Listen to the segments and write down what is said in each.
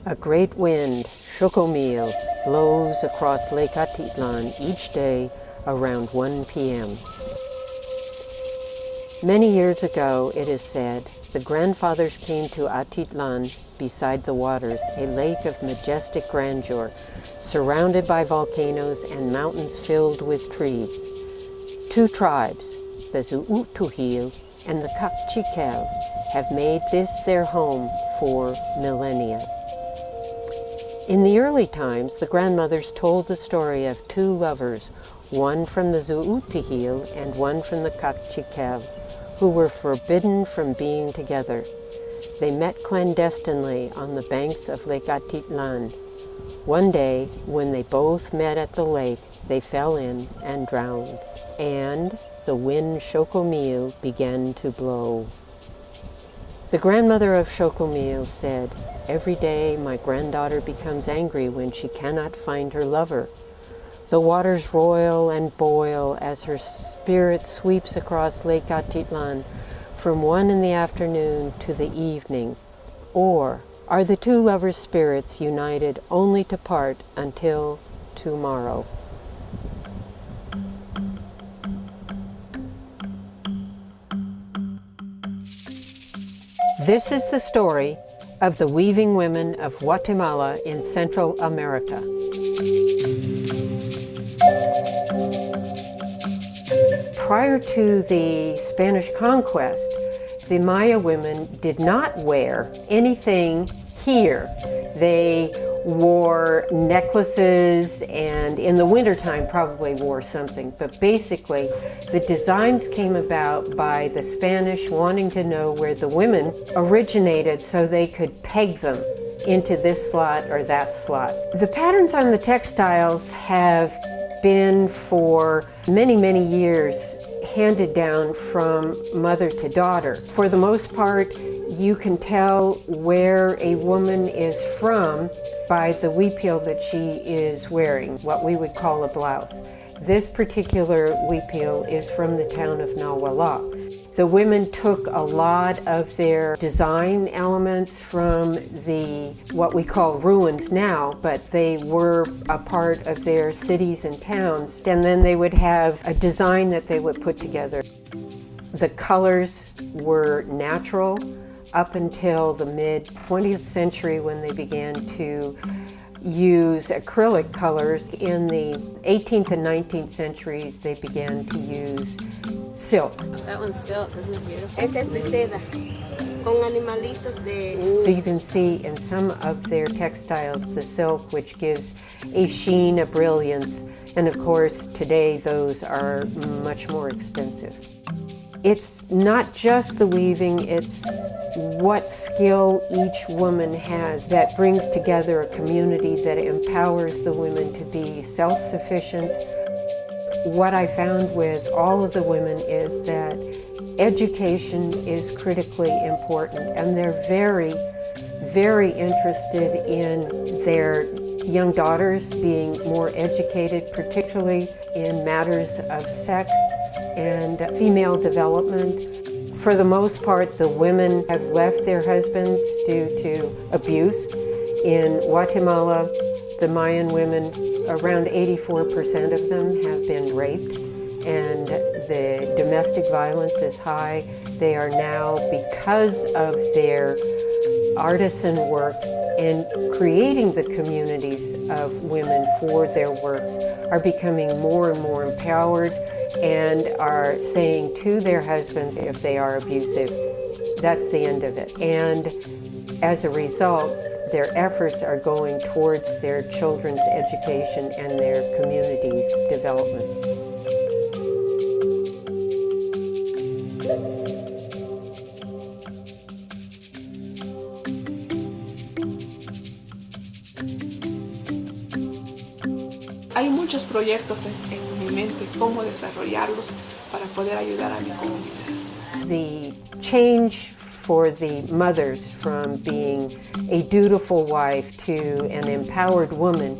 A great wind, Chocomil, blows across Lake Atitlan each day around 1 p.m. Many years ago, it is said, the grandfathers came to Atitlan beside the waters, a lake of majestic grandeur, surrounded by volcanoes and mountains filled with trees. Two tribes, the Zuutuhil and the Kakchikel, have made this their home for millennia. In the early times, the grandmothers told the story of two lovers, one from the Zuutuhil and one from the Kakchikel, who were forbidden from being together. They met clandestinely on the banks of Lake Atitlan. One day, when they both met at the lake, they fell in and drowned, and the wind Chocomil began to blow. The grandmother of Chocomil said, "Every day my granddaughter becomes angry when she cannot find her lover. The waters roil and boil as her spirit sweeps across Lake Atitlan from 1 in the afternoon to the evening. Or are the two lovers' spirits united only to part until tomorrow?" This is the story of the weaving women of Guatemala in Central America. Prior to the Spanish conquest, the Maya women did not wear anything here. They wore necklaces and in the wintertime probably wore something, but basically the designs came about by the Spanish wanting to know where the women originated so they could peg them into this slot or that slot. The patterns on the textiles have been for many, many years handed down from mother to daughter. For the most part, you can tell where a woman is from by the huipil that she is wearing, what we would call a blouse. This particular huipil is from the town of Nahuala. The women took a lot of their design elements from the, what we call ruins now, but they were a part of their cities and towns, and then they would have a design that they would put together. The colors were natural up until the mid-20th century when they began to use acrylic colors. In the 18th and 19th centuries, they began to use silk. That one's silk, isn't it beautiful? Esa es de seda, con animalitos de... So you can see in some of their textiles the silk, which gives a sheen, a brilliance, and of course today those are much more expensive. It's not just the weaving, it's what skill each woman has that brings together a community that empowers the women to be self-sufficient. What I found with all of the women is that education is critically important, and they're very, very interested in their young daughters being more educated, particularly in matters of sex and female development. For the most part, the women have left their husbands due to abuse. In Guatemala, the Mayan women, around 84% of them have been raped, and the domestic violence is high. They are now, because of their artisan work and creating the communities of women for their works, are becoming more and more empowered and are saying to their husbands, if they are abusive, that's the end of it. And as a result, their efforts are going towards their children's education and their community's development. Hay muchos proyectos en mi mente, cómo desarrollarlos para poder ayudar a mi comunidad. The change for the mothers from being a dutiful wife to an empowered woman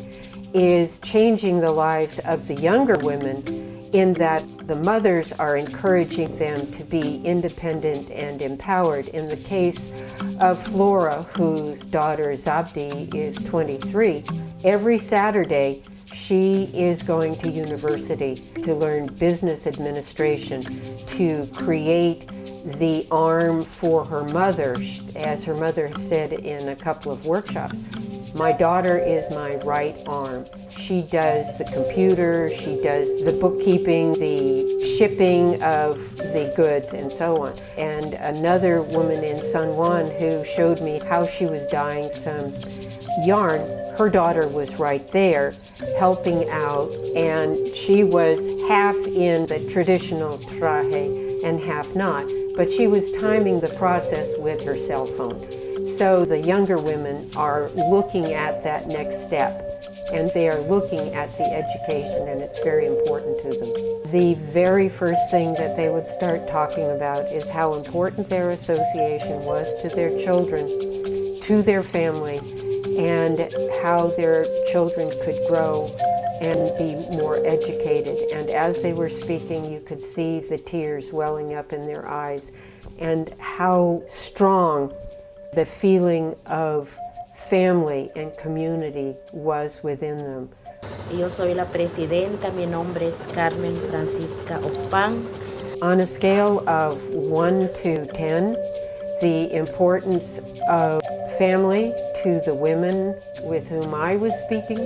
is changing the lives of the younger women in that the mothers are encouraging them to be independent and empowered. In the case of Flora, whose daughter Zabdi is 23, every Saturday she is going to university to learn business administration, to create the arm for her mother. As her mother said in a couple of workshops, my daughter is my right arm. She does the computer, she does the bookkeeping, the shipping of the goods, and so on. And another woman in San Juan who showed me how she was dyeing some yarn, her daughter was right there helping out, and she was half in the traditional traje and half not, but she was timing the process with her cell phone. So the younger women are looking at that next step, and they are looking at the education, and it's very important to them. The very first thing that they would start talking about is how important their association was to their children, to their family, and how their children could grow and be more educated. And as they were speaking, you could see the tears welling up in their eyes, and how strong the feeling of family and community was within them. Yo soy la presidenta, mi nombre es Carmen Francisca Opan. On a scale of 1 to 10, the importance of family to the women with whom I was speaking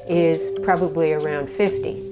is probably around 50.